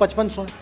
5500?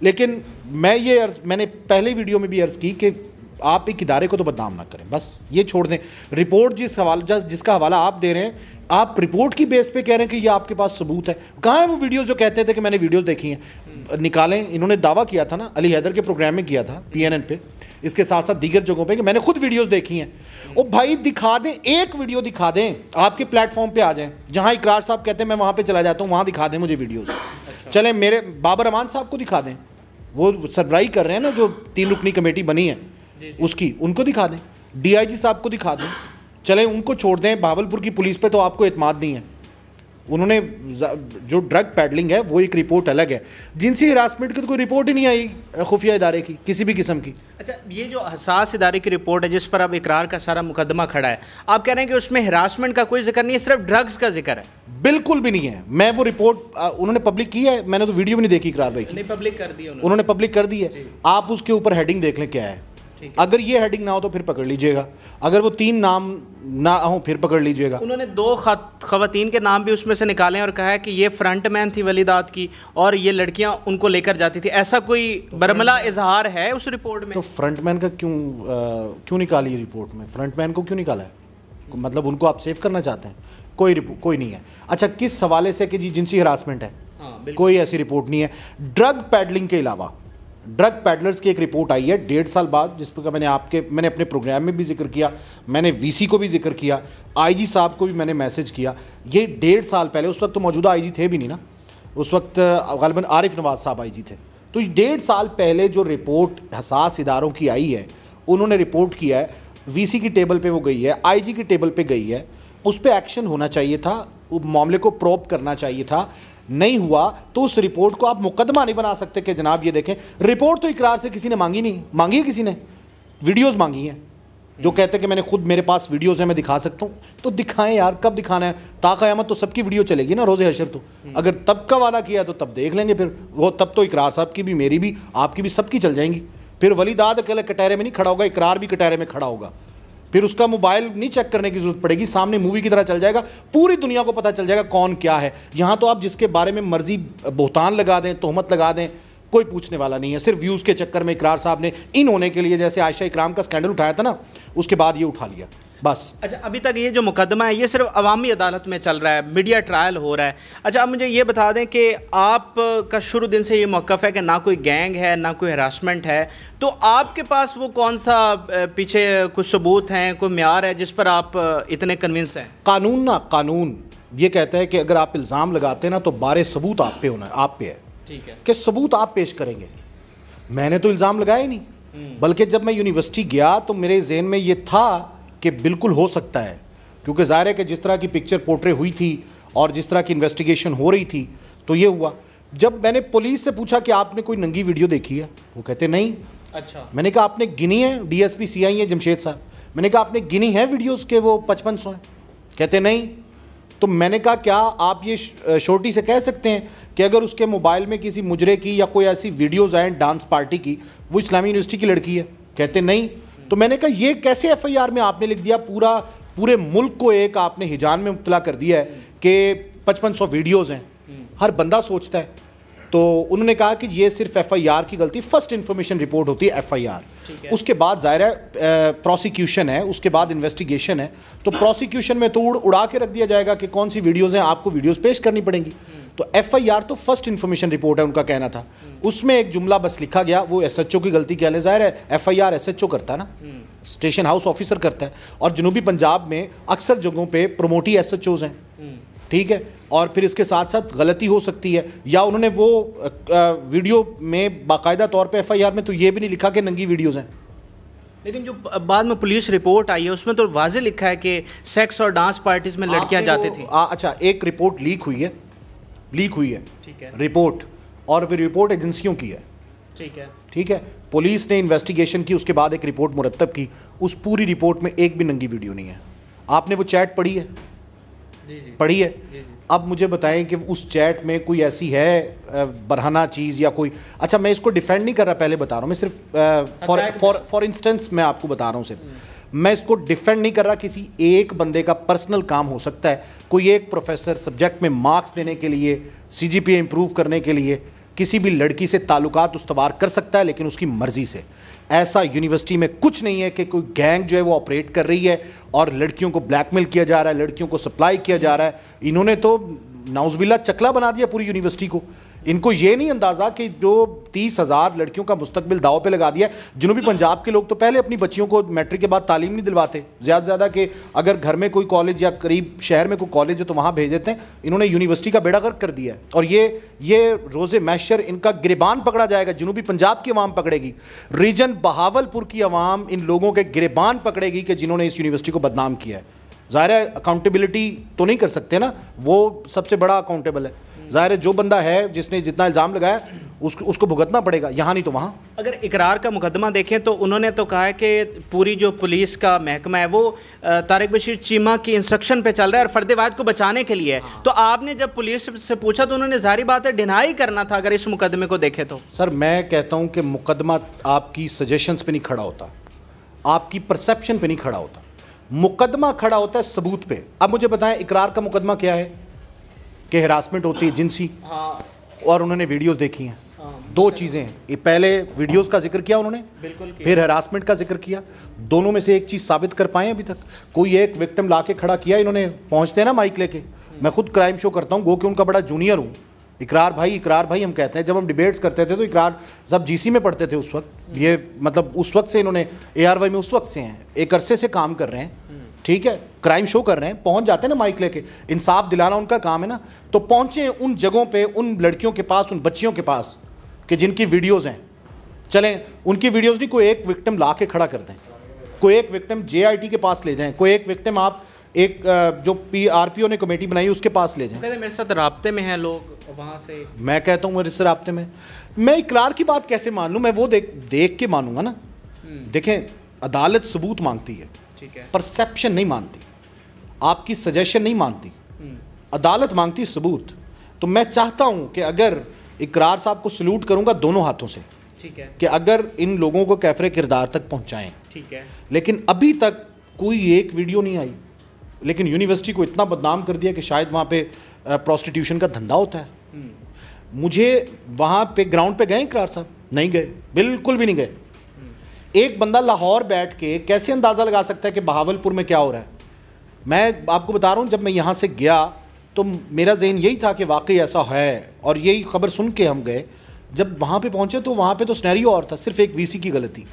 لیکن میں نے پہلے ویڈیو میں بھی عرض کی کہ آپ ایک ادارے کو تو بدنام نہ کریں, بس یہ چھوڑ دیں. رپورٹ جس کا حوالہ آپ دے رہے ہیں, آپ رپورٹ کی بیس پہ کہہ رہے ہیں کہ یہ آپ کے پاس ثبوت ہے. کہاں ہے وہ ویڈیوز جو کہتے تھے کہ میں نے ویڈیوز دیکھی ہیں؟ نکالیں. انہوں نے دعویٰ کیا تھا نا, علی حیدر کے پروگرام میں کیا تھا PNN پہ, اس کے ساتھ ساتھ دیگر جگہوں پہ, کہ میں نے خود ویڈیوز دیکھی ہیں. او بھائی دکھا دیں, ایک ویڈیو دکھا دیں, آپ کے پلیٹ فارم پہ آ جائیں, جہاں اقرار صاحب کہتے ہیں میں وہاں پہ چلا جاتا ہوں, وہاں دکھا دیں مجھے ویڈیوز. چلیں میرے بابر امان صاحب کو دکھا دیں, وہ سربراہی کر رہے ہیں نا جو 3 رکنی کمیٹی بنی ہے اس کی, ان کو دکھا دیں. DIG صاحب کو دکھا دیں. چلیں ان کو چھوڑ دیں. بہاولپور کی پولیس پہ تو آپ کو اعتماد نہیں ہے. انہوں نے جو ڈرگ پیڈلنگ ہے وہ ایک رپورٹ الگ ہے. جنسی ہراسمنٹ کی تو کوئی رپورٹ ہی نہیں آئی خفیہ ادارے کی کسی بھی قسم کی. اچھا, یہ جو حساس ادارے کی رپورٹ ہے جس پر اب اقرار کا سارا مقدمہ کھڑا ہے, آپ کہہ رہے ہیں کہ اس میں ہراسمنٹ کا کوئی ذکر نہیں ہے, صرف ڈرگز کا ذکر ہے؟ بالکل بھی نہیں ہے. میں وہ رپورٹ انہوں نے پبلک کی ہے, میں نے تو ویڈیو بھی نہیں دیکھی اقرار بھائی کی. نہیں, پبلک کر دی انہوں نے پبلک کر دی ہے. آپ اس کے اوپر ہیڈنگ دیکھ لیں کیا ہے. اگر یہ ہیڈنگ نہ ہو تو پھر پکڑ لیجئے گا, اگر وہ 3 نام نہ ہوں پھر پکڑ لیجئے گا. انہوں نے 2 خواتین کے نام بھی اس میں سے نکالے ہیں اور کہا ہے کہ یہ فرنٹ مین تھی ولیدات کی اور یہ لڑکیاں ان کو لے کر جاتی تھی. ایسا کوئی برملا اظہار ہے اس رپورٹ میں؟ تو فرنٹ مین کا کیوں نکالی رپورٹ میں؟ فرنٹ مین کو کیوں نکالا ہے؟ مطلب ان کو آپ سیف کرنا چاہتے ہیں؟ کوئی نہیں ہے. اچھا, کس حوالے سے کہ جی جنسی ہراسمنٹ ہے؟ کوئی ایسی رپورٹ نہیں ہے. ڈرگ پیڈلنگ کے علاوہ ڈرگ پیڈلرز کی ایک رپورٹ آئی ہے 1.5 سال بعد, جس پر میں نے اپنے پروگرام میں بھی ذکر کیا, میں نے VC کو بھی ذکر کیا, IG صاحب کو بھی میں نے میسج کیا. یہ 1.5 سال پہلے, اس وقت تو موجودہ IG تھے بھی نہیں نا, اس وقت غالباً عارف نواز صاحب IG تھے. تو 1.5 سال پہلے جو رپورٹ حساس اداروں کی آئی ہے, انہوں نے رپورٹ کیا ہے, VC کی ٹیبل پہ وہ گئی ہے, IG کی ٹیبل پہ گئی ہے, اس پہ ایکشن ہونا چاہیے تھا, معاملے کو پروب کرنا چاہیے تھا. نہیں ہوا تو اس رپورٹ کو آپ مقدمہ نہیں بنا سکتے کہ جناب یہ دیکھیں. رپورٹ تو اقرار سے کسی نے مانگی نہیں, مانگی ہے کسی نے؟ ویڈیوز مانگی ہیں, جو کہتے ہیں کہ میں نے خود, میرے پاس ویڈیوز ہیں میں دکھا سکتا ہوں. تو دکھائیں یار, کب دکھانا ہے؟ تا قیامت تو سب کی ویڈیو چلے گی نا, روز حشر تو. اگر تب کا وعدہ کیا تو تب دیکھ لیں گے, پھر وہ تب تو اقرار صاحب کی بھی, میری بھی, آپ کی بھی, سب کی چل جائیں گی. پھر ولیدات اکیلے کٹہرے میں نہیں کھڑا ہوگا, اقرار بھی کٹہرے میں کھڑا ہوگا. پھر اس کا موبائل نہیں چیک کرنے کی ضرورت پڑے گی, سامنے مووی کی طرح چل جائے گا, پوری دنیا کو پتہ چل جائے گا کون کیا ہے. یہاں تو آپ جس کے بارے میں مرضی بہتان لگا دیں, تہمت لگا دیں, کوئی پوچھنے والا نہیں ہے. صرف ویوز کے چکر میں اقرار صاحب نے ان ہونے کے لیے, جیسے عائشہ اکرام کا سکینڈل اٹھایا تھا نا, اس کے بعد یہ اٹھا لیا بس. اچھا, ابھی تک یہ جو مقدمہ ہے یہ صرف عوامی عدالت میں چل رہا ہے, میڈیا ٹرائل ہو رہا ہے. اچھا, اب مجھے یہ بتا دیں کہ آپ کا شروع دن سے یہ موقف ہے کہ نہ کوئی گینگ ہے نہ کوئی ہراسمنٹ ہے, تو آپ کے پاس وہ کون سا پیچھے کچھ ثبوت ہیں, کوئی معیار ہے جس پر آپ اتنے کنونس ہیں؟ قانون یہ کہتا ہے کہ اگر آپ الزام لگاتے ہیں نا تو بارے ثبوت آپ پہ ہونا ہے, آپ پہ ہے. ٹھیک ہے کہ ثبوت آپ پیش کریں گے. میں نے تو الزام لگایا ہی نہیں, بلکہ جب میں یونیورسٹی گیا تو میرے ذہن میں یہ تھا کہ بالکل ہو سکتا ہے, کیونکہ ظاہر ہے کہ جس طرح کی پکچر پورٹرے ہوئی تھی اور جس طرح کی انویسٹیگیشن ہو رہی تھی تو یہ ہوا. جب میں نے پولیس سے پوچھا کہ آپ نے کوئی ننگی ویڈیو دیکھی ہے, وہ کہتے نہیں. اچھا, میں نے کہا آپ نے گنی ہے؟ DSP CI ہیں جمشید صاحب, میں نے کہا آپ نے گنی ہے ویڈیوز کے وہ 5500 ہیں؟ کہتے نہیں. تو میں نے کہا کیا آپ یہ شورٹی سے کہہ سکتے ہیں کہ اگر اس کے موبائل میں کسی مجرے کی یا کوئی ایسی ویڈیوز آئیں ڈانس پارٹی کی, وہ اسلامی یونیورسٹی کی لڑکی ہے؟ کہتے نہیں. تو میں نے کہا یہ کیسے FIR میں آپ نے لکھ دیا, پورے ملک کو ایک آپ نے ہجان میں مبتلا کر دیا ہے کہ 5500 ویڈیوز ہیں. ہر بندہ سوچتا ہے. تو انہوں نے کہا کہ یہ صرف FIR کی غلطی, فرسٹ انفارمیشن رپورٹ ہوتی ہے FIR, اس کے بعد ظاہر ہے پروسیکیوشن ہے, اس کے بعد انویسٹیگیشن ہے. تو پروسیکیوشن میں تو اڑا کے رکھ دیا جائے گا کہ کون سی ویڈیوز ہیں, آپ کو ویڈیوز پیش کرنی پڑیں گی. تو FIR تو فرسٹ انفارمیشن رپورٹ ہے, ان کا کہنا تھا. اس میں ایک جملہ بس لکھا گیا, وہ SHO کی غلطی کیا لے, ظاہر ہے FIR SHO کرتا ہے نا, اسٹیشن ہاؤس آفیسر کرتا ہے, اور جنوبی پنجاب میں اکثر جگہوں پہ پروموٹی SHOs ہیں. ٹھیک ہے, اور پھر اس کے ساتھ ساتھ غلطی ہو سکتی ہے, یا انہوں نے وہ ویڈیو میں باقاعدہ طور پہ FIR میں تو یہ بھی نہیں لکھا کہ ننگی ویڈیوز ہیں. لیکن جو بعد میں پولیس رپورٹ آئی ہے اس میں تو واضح لکھا ہے کہ سیکس اور ڈانس پارٹیز میں لڑکیاں جاتی تھیں. اچھا, ایک رپورٹ لیک ہوئی ہے رپورٹ, اور وہ رپورٹ ایجنسیوں کی ہے. ٹھیک ہے, پولیس نے انویسٹیگیشن کی, اس کے بعد ایک رپورٹ مرتب کی, اس پوری رپورٹ میں ایک بھی ننگی ویڈیو نہیں ہے. آپ نے وہ چیٹ پڑھی ہے؟ پڑھی ہے. اب مجھے بتائیں کہ اس چیٹ میں کوئی ایسی ہے برہنہ چیز یا کوئی, اچھا میں اس کو ڈیفینڈ نہیں کر رہا, پہلے بتا رہا ہوں, میں صرف فار انسٹنس میں آپ کو بتا رہا ہوں, صرف میں اس کو ڈیفینڈ نہیں کر رہا. کسی ایک بندے کا پرسنل کام ہو سکتا ہے, کوئی ایک پروفیسر سبجیکٹ میں مارکس دینے کے لیے, CGPA امپروو کرنے کے لیے, کسی بھی لڑکی سے تعلقات استوار کر سکتا ہے لیکن اس کی مرضی سے. ایسا یونیورسٹی میں کچھ نہیں ہے کہ کوئی گینگ جو ہے وہ آپریٹ کر رہی ہے اور لڑکیوں کو بلیک میل کیا جا رہا ہے, لڑکیوں کو سپلائی کیا جا رہا ہے. انہوں نے تو نعوذ باللہ چکلا بنا دیا پوری یونیورسٹی کو. ان کو یہ نہیں اندازہ کہ جو 30,000 لڑکیوں کا مستقبل داؤ پہ لگا دیا ہے. جنوبی پنجاب کے لوگ تو پہلے اپنی بچیوں کو میٹرک کے بعد تعلیم نہیں دلواتے, زیادہ سے زیادہ کہ اگر گھر میں کوئی کالج یا قریب شہر میں کوئی کالج ہے تو وہاں بھیج دیتے ہیں. انہوں نے یونیورسٹی کا بیڑا غرق کر دیا ہے اور یہ روز محشر ان کا گریبان پکڑا جائے گا. جنوبی پنجاب کی عوام پکڑے گی, ریجن بہاولپور کی عوام ان لوگوں کے گریبان پکڑے گی کہ جنہوں نے اس یونیورسٹی کو بدنام کیا ہے. ظاہر ہے اکاؤنٹیبلٹی تو نہیں کر سکتے نا, وہ سب سے بڑا اکاؤنٹیبل ہے. ظاہر ہے جو بندہ ہے جس نے جتنا الزام لگایا اس کو بھگتنا پڑے گا, یہاں نہیں تو وہاں. اگر اقرار کا مقدمہ دیکھیں تو انہوں نے تو کہا ہے کہ پوری جو پولیس کا محکمہ ہے وہ طارق بشیر چیمہ کی انسٹرکشن پہ چل رہا ہے اور فرد واحد کو بچانے کے لیے ہے. تو آپ نے جب پولیس سے پوچھا تو انہوں نے ظاہری بات ہے ڈینائی کرنا تھا اگر اس مقدمے کو دیکھیں تو. سر میں کہتا ہوں کہ مقدمہ آپ کی سجیشنز پہ نہیں کھڑا ہوتا, آپ کی پرسیپشن پہ نہیں کھڑا ہوتا, مقدمہ کھڑا ہوتا ہے ثبوت پہ. اب مجھے بتائیں اقرار کا مقدمہ کیا ہے کہ ہراسمنٹ ہوتی ہے جنسی, اور انہوں نے ویڈیوز دیکھی ہیں. دو چیزیں ہیں, پہلے ویڈیوز کا ذکر کیا انہوں نے, پھر ہراسمنٹ کا ذکر کیا. دونوں میں سے ایک چیز ثابت کر پائیں ابھی تک؟ کوئی ایک وکٹم لا کے کھڑا کیا انہوں نے؟ پہنچتے ہیں نا مائک لے کے, میں خود کرائم شو کرتا ہوں, گو کہ ان کا بڑا جونیئر ہوں. اقرار بھائی ہم کہتے ہیں. جب ہم ڈیبیٹس کرتے تھے تو اقرار صاحب جی سی میں پڑھتے تھے اس وقت, یہ مطلب اس وقت سے انہوں نے اے آر وائی میں اس وقت سے ہیں, ایک عرصے سے کام کر رہے ہیں, ٹھیک ہے, کرائم شو کر رہے ہیں, پہنچ جاتے ہیں نا مائک لے کے, انصاف دلانا ان کا کام ہے نا. تو پہنچے ان جگہوں پہ, ان لڑکیوں کے پاس, ان بچیوں کے پاس کہ جن کی ویڈیوز ہیں. چلیں ان کی ویڈیوز نہیں, کوئی ایک وکٹم لا کے کھڑا کر دیں, کوئی ایک وکٹم جے آئی ٹی کے پاس لے جائیں, کوئی ایک وکٹم آپ ایک جو آر پی او نے کمیٹی بنائی اس کے پاس لے جائیں. میرے ساتھ رابطے میں ہیں لوگ وہاں سے, میں کہتا ہوں میرے سے رابطے میں اقرار کی بات کیسے مان لوں؟ میں وہ دیکھ کے مانوں گا نا. دیکھیں عدالت ثبوت مانگتی ہے, پرسیپشن نہیں مانتی, آپ کی سجیشن نہیں مانتی, عدالت مانگتی ثبوت. تو میں چاہتا ہوں کہ اگر اقرار صاحب کو سلوٹ کروں گا دونوں ہاتھوں سے, ٹھیک ہے, کہ اگر ان لوگوں کو کیفر کردار تک پہنچائیں, ٹھیک ہے. لیکن ابھی تک کوئی ایک ویڈیو نہیں آئی, لیکن یونیورسٹی کو اتنا بدنام کر دیا کہ شاید وہاں پہ پروسٹیٹیوشن کا دھندا ہوتا ہے. مجھے وہاں پہ گراؤنڈ پہ گئے اقرار صاحب؟ نہیں گئے, بالکل بھی نہیں گئے. ایک بندہ لاہور بیٹھ کے کیسے اندازہ لگا سکتا ہے کہ بہاولپور میں کیا ہو رہا ہے؟ میں آپ کو بتا رہا ہوں, جب میں یہاں سے گیا تو میرا ذہن یہی تھا کہ واقعی ایسا ہے, اور یہی خبر سن کے ہم گئے. جب وہاں پہ پہنچے تو وہاں پہ تو سنیریو اور تھا, صرف ایک وی سی کی غلطی,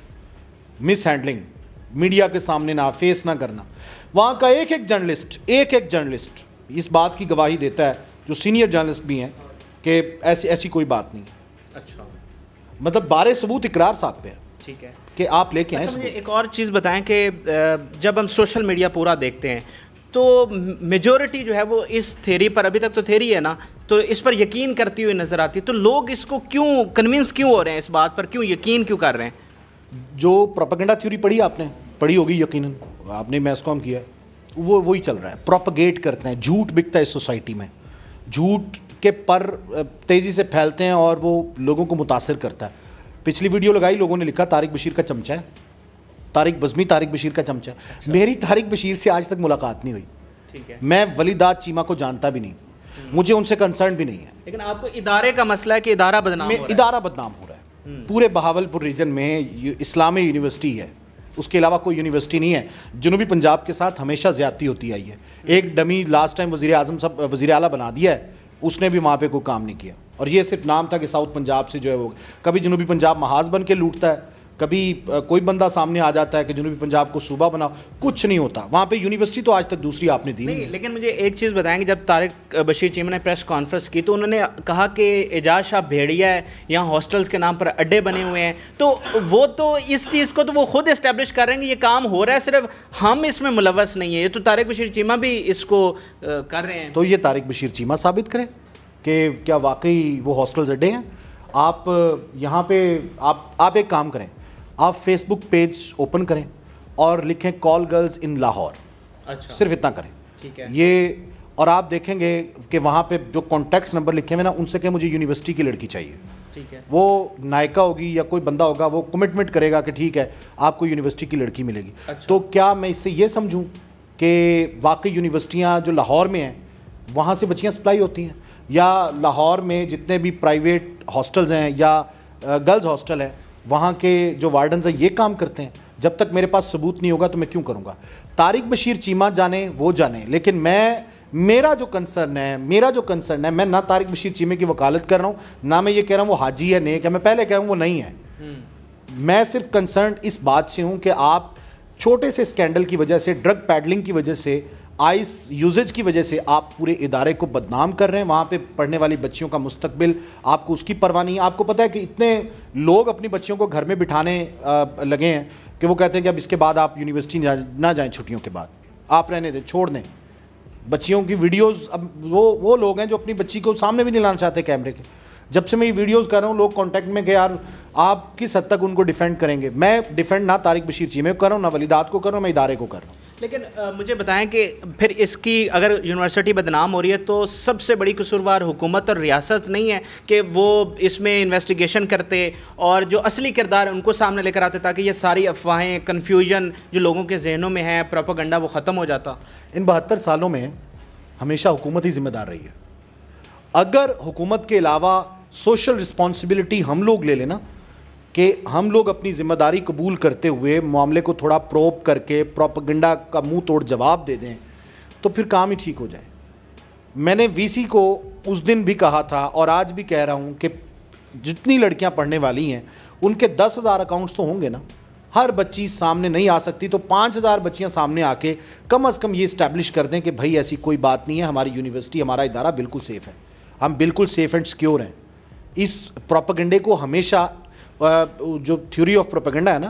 مس ہینڈلنگ, میڈیا کے سامنے نہ فیس نہ کرنا. وہاں کا ایک ایک جرنلسٹ اس بات کی گواہی دیتا ہے, جو سینئر جرنلسٹ بھی ہیں, کہ ایسی کوئی بات نہیں. اچھا, مطلب بارے ثبوت اقرار صاحب پہ ہے, ٹھیک ہے, کہ آپ لے کے آئیں. مجھے ایک اور چیز بتائیں کہ جب ہم سوشل میڈیا پورا دیکھتے ہیں تو میجورٹی جو ہے وہ اس تھیری پر, ابھی تک تو تھیری ہے نا, تو اس پر یقین کرتی ہوئی نظر آتی ہے. تو لوگ اس کو کیوں کنونس کیوں ہو رہے ہیں, اس بات پر کیوں یقین کیوں کر رہے ہیں؟ جو پروپیگنڈا تھیوری پڑھی آپ نے, پڑھی ہوگی یقیناً, آپ نے میس کام کیا ہے, وہی چل رہا ہے. پروپیگیٹ کرتے ہیں, جھوٹ بکتا ہے اس سوسائٹی میں, جھوٹ کے پر تیزی سے پھیلتے ہیں اور وہ لوگوں کو متاثر کرتا ہے. پچھلی ویڈیو لگائی, لوگوں نے لکھا طارق بشیر کا چمچہ ہے, طارق بزمی طارق بشیر کا چمچہ ہے. میری طارق بشیر سے آج تک ملاقات نہیں ہوئی, ٹھیک ہے, میں ولی داد چیمہ کو جانتا بھی نہیں, مجھے ان سے کنسرن بھی نہیں ہے. لیکن آپ کو ادارے کا مسئلہ ہے کہ ادارہ بدنام ہو رہا ہے. ادارہ بدنام ہو رہا ہے. پورے بہاولپور ریجن میں اسلامی یونیورسٹی ہے, اس کے علاوہ کوئی یونیورسٹی نہیں ہے. جنوبی پنجاب کے ساتھ ہمیشہ زیادتی ہوتی آئی ہے. ایک ڈمی لاسٹ ٹائم وزیر اعظم صاحب وزیر اعلیٰ بنا دیا ہے, اس نے بھی وہاں پہ کوئی کام نہیں کیا, اور یہ صرف نام تھا کہ ساؤتھ پنجاب سے جو ہے وہ کبھی جنوبی پنجاب محاذ بن کے لوٹتا ہے, کبھی کوئی بندہ سامنے آ جاتا ہے کہ جنوبی پنجاب کو صوبہ بناؤ, کچھ نہیں ہوتا وہاں پہ. یونیورسٹی تو آج تک دوسری آپ نے دی نہیں. لیکن مجھے ایک چیز بتائیں کہ جب طارق بشیر چیمہ نے پریس کانفرنس کی تو انہوں نے کہا کہ اعجاز شاہ بھیڑیا ہے, یہاں ہاسٹلس کے نام پر اڈے بنے ہوئے ہیں, تو وہ تو اس چیز کو تو وہ خود اسٹیبلش کر رہے ہیں کہ یہ کام ہو رہا ہے, صرف ہم اس میں ملوث نہیں ہیں. یہ تو طارق بشیر چیمہ بھی اس کو کر رہے ہیں. تو یہ طارق بشیر چیمہ ثابت کریں کہ کیا واقعی وہ ہاسٹلز اڈے ہیں. آپ یہاں پہ آپ ایک کام کریں, آپ فیس بک پیج اوپن کریں اور لکھیں کال گرلز ان لاہور. اچھا, صرف اتنا کریں, ٹھیک ہے. یہ اور آپ دیکھیں گے کہ وہاں پہ جو کانٹیکٹس نمبر لکھے ہوئے نا, ان سے کہ مجھے یونیورسٹی کی لڑکی چاہیے, ٹھیک ہے, وہ نائکا ہوگی یا کوئی بندہ ہوگا, وہ کمٹمنٹ کرے گا کہ ٹھیک ہے آپ کو یونیورسٹی کی لڑکی ملے گی. تو کیا میں اس سے یہ سمجھوں کہ واقعی یونیورسٹیاں جو لاہور میں ہیں وہاں سے بچیاں سپلائی ہوتی ہیں؟ یا لاہور میں جتنے بھی پرائیویٹ ہاسٹلز ہیں یا گرلز ہاسٹل ہے وہاں کے جو وارڈنز ہیں یہ کام کرتے ہیں. جب تک میرے پاس ثبوت نہیں ہوگا تو میں کیوں کروں گا. طارق بشیر چیمہ جانے وہ جانے, لیکن میرا جو کنسرن ہے میں نہ طارق بشیر چیمے کی وکالت کر رہا ہوں, نہ میں یہ کہہ رہا ہوں وہ حاجی ہے نیک ہے, میں پہلے کہوں وہ نہیں ہے. میں صرف کنسرن اس بات سے ہوں کہ آپ چھوٹے سے اسکینڈل کی وجہ سے, ڈرگ پیڈلنگ کی وجہ سے, آئس یوزیج کی وجہ سے آپ پورے ادارے کو بدنام کر رہے ہیں. وہاں پہ پڑھنے والی بچیوں کا مستقبل آپ کو اس کی پرواہ نہیں ہے. آپ کو پتہ ہے کہ اتنے لوگ اپنی بچیوں کو گھر میں بٹھانے لگے ہیں کہ وہ کہتے ہیں کہ اب اس کے بعد آپ یونیورسٹی نہ جائیں, چھٹیوں کے بعد آپ رہنے دیں, چھوڑ دیں. بچیوں کی ویڈیوز, اب وہ لوگ ہیں جو اپنی بچی کو سامنے بھی نہیں لانا چاہتے کیمرے کے. جب سے میں یہ ویڈیوز کر رہا ہوں لوگ کانٹیکٹ میں کہ یار آپ کس حد تک ان کو ڈیفینڈ کریں گے. میں ڈیفینڈ نہ طارق بشیر چیمے کو کر رہا ہوں, نہ ولیدات کو کر رہا ہوں, میں ادارے کو کر رہا ہوں. لیکن مجھے بتائیں کہ پھر اس کی اگر یونیورسٹی بدنام ہو رہی ہے تو سب سے بڑی قصوروار حکومت اور ریاست نہیں ہے کہ وہ اس میں انویسٹیگیشن کرتے اور جو اصلی کردار ان کو سامنے لے کر آتے تاکہ یہ ساری افواہیں, کنفیوژن جو لوگوں کے ذہنوں میں ہے, پروپیگنڈا, وہ ختم ہو جاتا. ان 72 سالوں میں ہمیشہ حکومت ہی ذمہ دار رہی ہے. اگر حکومت کے علاوہ سوشل رسپانسبلٹی ہم لوگ لے لینا کہ ہم لوگ اپنی ذمہ داری قبول کرتے ہوئے معاملے کو تھوڑا پروب کر کے پروپیگنڈا کا منہ توڑ جواب دے دیں تو پھر کام ہی ٹھیک ہو جائے. میں نے وی سی کو اس دن بھی کہا تھا اور آج بھی کہہ رہا ہوں کہ جتنی لڑکیاں پڑھنے والی ہیں ان کے 10,000 اکاؤنٹس تو ہوں گے نا. ہر بچی سامنے نہیں آ سکتی تو 5,000 بچیاں سامنے آ کے کم از کم یہ اسٹیبلش کر دیں کہ بھائی ایسی کوئی بات نہیں ہے, ہماری یونیورسٹی, ہمارا ادارہ بالکل سیف ہے, ہم بالکل سیف اینڈ سیکیور ہیں. اس پروپیگنڈے کو ہمیشہ جو تھیوری آف پروپیگنڈا ہے نا,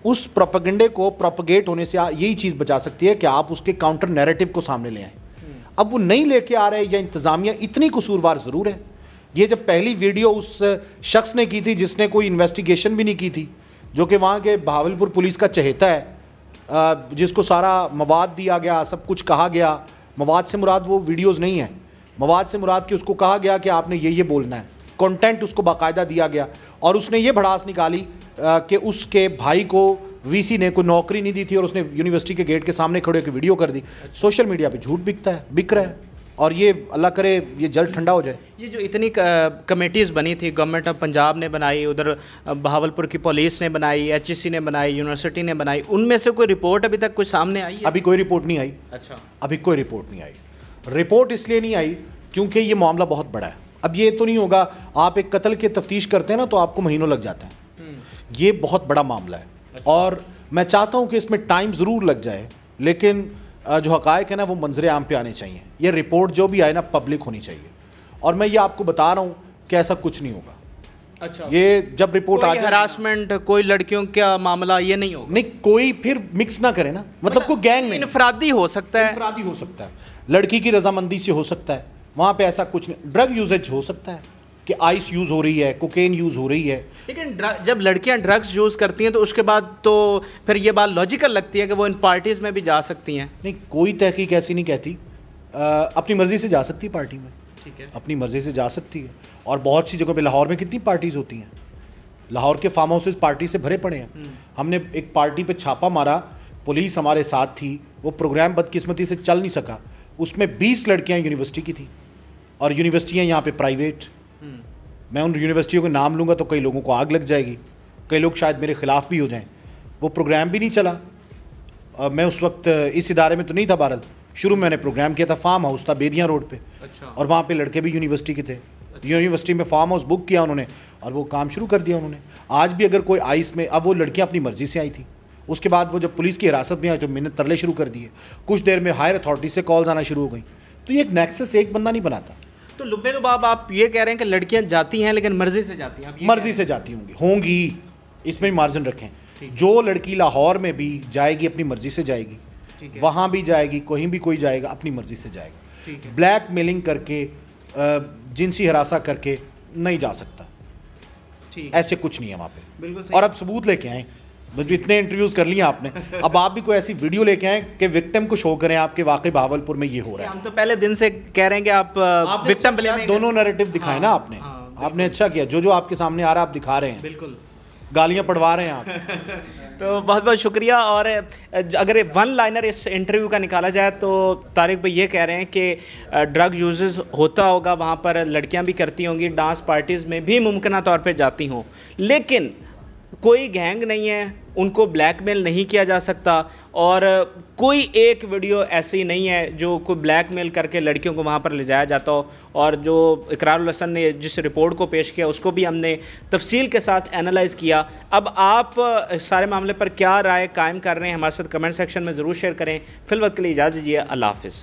اس پروپیگنڈے کو پروپیگیٹ ہونے سے یہی چیز بچا سکتی ہے کہ آپ اس کے کاؤنٹر نیریٹو کو سامنے لے آئیں. اب وہ نہیں لے کے آ رہے یا انتظامیہ اتنی قصوروار ضرور ہے. یہ جب پہلی ویڈیو اس شخص نے کی تھی جس نے کوئی انویسٹیگیشن بھی نہیں کی تھی, جو کہ وہاں کے بہاولپور پولیس کا چہیتا ہے, جس کو سارا مواد دیا گیا, سب کچھ کہا گیا. مواد سے مراد وہ ویڈیوز نہیں ہیں, مواد سے مراد کہ اس کو کہا گیا کہ آپ نے یہ بولنا ہے. کنٹینٹ اس کو باقاعدہ دیا گیا اور اس نے یہ بھڑاس نکالی کہ اس کے بھائی کو وی سی نے کوئی نوکری نہیں دی تھی اور اس نے یونیورسٹی کے گیٹ کے سامنے کھڑے ہو کے ویڈیو کر دی. سوشل میڈیا پہ جھوٹ بک رہا ہے اور یہ اللہ کرے یہ جلد ٹھنڈا ہو جائے. یہ جو اتنی کمیٹیز بنی تھی, گورنمنٹ آف پنجاب نے بنائی, ادھر بہاولپور کی پولیس نے بنائی, HEC نے بنائی, یونیورسٹی نے بنائی, ان میں سے کوئی رپورٹ ابھی تک کوئی سامنے آئی ہے؟ ابھی کوئی رپورٹ نہیں آئی. اچھا, ابھی کوئی رپورٹ نہیں آئی. رپورٹ اس لیے نہیں آئی کیونکہ یہ معاملہ بہت بڑا ہے. اب یہ تو نہیں ہوگا آپ ایک قتل کی تفتیش کرتے ہیں نا تو آپ کو مہینوں لگ جاتے ہیں. یہ بہت بڑا معاملہ ہے اور میں چاہتا ہوں کہ اس میں ٹائم ضرور لگ جائے, لیکن جو حقائق ہے نا وہ منظر عام پہ آنے چاہیے. یہ رپورٹ جو بھی آئے نا پبلک ہونی چاہیے اور میں یہ آپ کو بتا رہا ہوں کہ ایسا کچھ نہیں ہوگا. اچھا, یہ جب رپورٹ آ جائے, ہراسمنٹ, کوئی لڑکیوں کا معاملہ یہ نہیں ہوگا. نہیں, کوئی پھر مکس نہ کرے نا, مطلب کوئی گینگ نہیں, انفرادی ہو سکتا ہے, انفرادی ہو سکتا ہے, لڑکی کی رضامندی سے ہو سکتا ہے. وہاں پہ ایسا کچھ نہیں. ڈرگ یوزیج ہو سکتا ہے کہ آئس یوز ہو رہی ہے, کوکین یوز ہو رہی ہے. لیکن جب لڑکیاں ڈرگس یوز کرتی ہیں تو اس کے بعد تو پھر یہ بات لاجیکل لگتی ہے کہ وہ ان پارٹیز میں بھی جا سکتی ہیں. نہیں, کوئی تحقیق ایسی نہیں کہتی. اپنی مرضی سے جا سکتی ہے پارٹی میں, ٹھیک ہے, اپنی مرضی سے جا سکتی ہے. اور بہت سی جگہوں پہ, لاہور میں کتنی پارٹیز ہوتی ہیں, لاہور کے فارم ہاؤسز پارٹی سے بھرے پڑے ہیں. ہم نے ایک پارٹی پہ چھاپا مارا, پولیس ہمارے ساتھ تھی, وہ پروگرام بدقسمتی سے چل نہیں سکا. اس میں 20 لڑکیاں یونیورسٹی کی تھیں اور یونیورسٹیاں یہاں پہ پرائیویٹ. میں ان یونیورسٹیوں کے نام لوں گا تو کئی لوگوں کو آگ لگ جائے گی, کئی لوگ شاید میرے خلاف بھی ہو جائیں. وہ پروگرام بھی نہیں چلا. میں اس وقت اس ادارے میں تو نہیں تھا, بہرحال شروع میں نے پروگرام کیا تھا, فارم ہاؤس تھا بیدیاں روڈ پہ, اور وہاں پہ لڑکے بھی یونیورسٹی کے تھے. یونیورسٹی میں فارم ہاؤس بک کیا انہوں نے اور وہ کام شروع کر دیا انہوں نے. آج بھی اگر کوئی آئس میں, اب وہ لڑکیاں اپنی مرضی سے آئی تھی, اس کے بعد وہ جب پولیس کی حراست میں آئی تو میں نے ترلے شروع کر دیے. کچھ دیر میں ہائر اتھارٹی سے کالز آنا شروع ہو گئیں. تو یہ ایک نیکسس ایک بندہ نہیں بناتا. تو لبے لباب آپ یہ کہہ رہے ہیں کہ لڑکیاں جاتی ہیں لیکن مرضی سے جاتی ہیں؟ مرضی سے جاتی ہوں گی, اس میں مارجن رکھیں. جو لڑکی لاہور میں بھی جائے گی اپنی مرضی سے جائے گی, وہاں بھی جائے گی, کہیں بھی کوئی جائے گا اپنی مرضی سے جائے گا. بلیک میلنگ کر کے, جنسی ہراساں کر کے نہیں جا سکتا. ایسے کچھ نہیں ہے وہاں پہ. اور اب ثبوت لے کے آئیں, اتنے انٹرویوز کر لیے آپ نے, اب آپ بھی کوئی ایسی ویڈیو لے کے آئیں کہ وکٹم کو شو کریں آپ کے واقعی بہاولپور میں یہ ہو رہا ہے. ہم تو پہلے دن سے کہہ رہے ہیں کہ آپ وکٹم دونوں نیریٹو دکھائیں نا آپ نے. آپ نے اچھا کیا, جو آپ کے سامنے آ رہا ہے آپ دکھا رہے ہیں. بالکل. گالیاں پڑھوا رہے ہیں آپ. تو بہت بہت شکریہ. اور اگر ون لائنر اس انٹرویو کا نکالا جائے تو طارق بھائی یہ کہہ رہے ہیں کہ ڈرگ یوزز ہوتا ہوگا وہاں پر, لڑکیاں بھی کرتی ہوں گی, ڈانس پارٹیز میں بھی ممکنہ طور پہ جاتی ہوں, لیکن کوئی گینگ نہیں ہے, ان کو بلیک میل نہیں کیا جا سکتا, اور کوئی ایک ویڈیو ایسی نہیں ہے جو کوئی بلیک میل کر کے لڑکیوں کو وہاں پر لے جایا جاتا ہو. اور جو اقرار الحسن نے جس رپورٹ کو پیش کیا اس کو بھی ہم نے تفصیل کے ساتھ اینالائز کیا. اب آپ سارے معاملے پر کیا رائے قائم کر رہے ہیں ہمارے ساتھ کمنٹ سیکشن میں ضرور شیئر کریں. فی الوقت کے لیے اجازت دیجیے, اللہ حافظ.